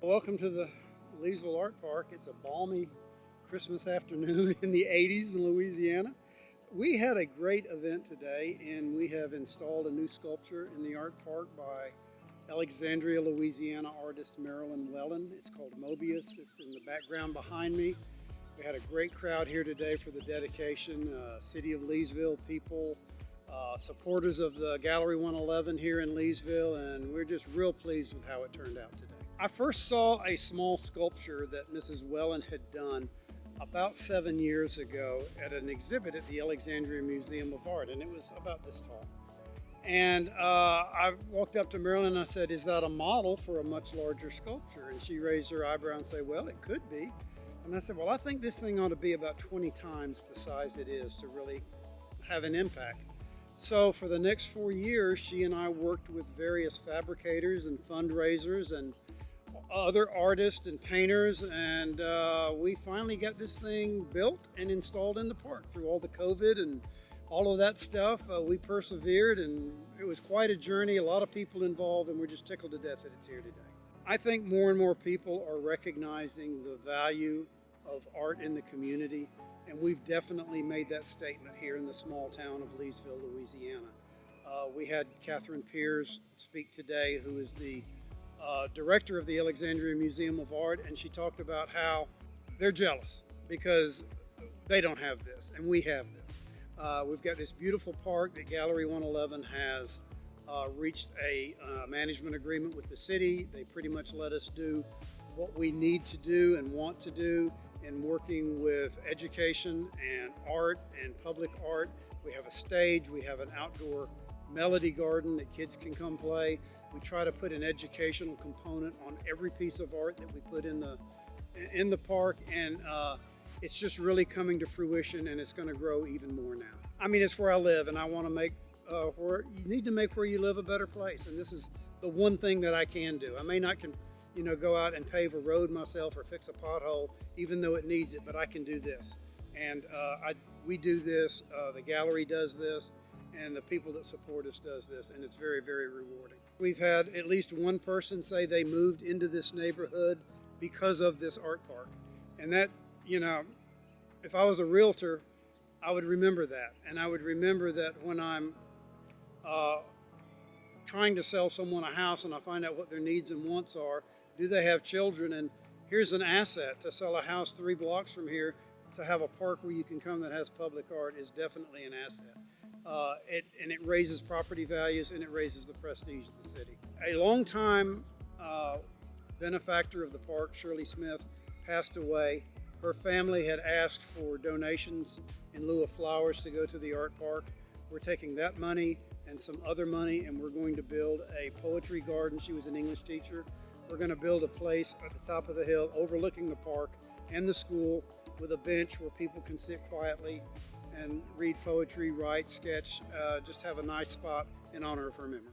Welcome to the Leesville Art Park. It's a balmy Christmas afternoon in the 80s in Louisiana. We had a great event today, and we have installed a new sculpture in the art park by Alexandria, Louisiana artist Marilyn Wellen. It's called Mobius. It's in the background behind me. We had a great crowd here today for the dedication. City of Leesville people, supporters of the Gallery 111 here in Leesville, and we're just real pleased with how it turned out today. I first saw a small sculpture that Mrs. Wellen had done about 7 years ago at an exhibit at the Alexandria Museum of Art, and it was about this tall. And I walked up to Marilyn and I said, "Is that a model for a much larger sculpture?" And she raised her eyebrow and said, "Well, it could be." And I said, "Well, I think this thing ought to be about 20 times the size it is to really have an impact." So for the next 4 years, she and I worked with various fabricators and fundraisers and other artists and painters, and we finally got this thing built and installed in the park. Through all the COVID and all of that stuff, we persevered, and it was quite a journey, a lot of people involved, and we're just tickled to death that it's here today. I think more and more people are recognizing the value of art in the community, and we've definitely made that statement here in the small town of Leesville, Louisiana. We had Catherine Piers speak today, who is the director of the Alexandria Museum of Art, and she talked about how they're jealous because they don't have this and we have this. We've got this beautiful park that Gallery 111 has reached a management agreement with the city. They pretty much let us do what we need to do and want to do in working with education and art and public art. We have a stage, we have an outdoor melody garden that kids can come play. We try to put an educational component on every piece of art that we put in the park, and it's just really coming to fruition, and it's going to grow even more now. I mean, it's where I live, and I want to make you need to make where you live a better place, and this is the one thing that I can do. I may not go out and pave a road myself or fix a pothole, even though it needs it, but I can do this, and we do this. The gallery does this, and the people that support us does this, and it's very, very rewarding. We've had at least one person say they moved into this neighborhood because of this art park. And that, if I was a realtor, I would remember that. And I would remember that when I'm trying to sell someone a house and I find out what their needs and wants are, do they have children? And here's an asset to sell a house 3 blocks from here. To have a park where you can come that has public art is definitely an asset. It raises property values, and it raises the prestige of the city. A longtime benefactor of the park, Shirley Smith, passed away. Her family had asked for donations in lieu of flowers to go to the art park. We're taking that money and some other money, and we're going to build a poetry garden. She was an English teacher. We're going to build a place at the top of the hill overlooking the park and the school with a bench where people can sit quietly and read poetry, write, sketch, just have a nice spot in honor of her memory.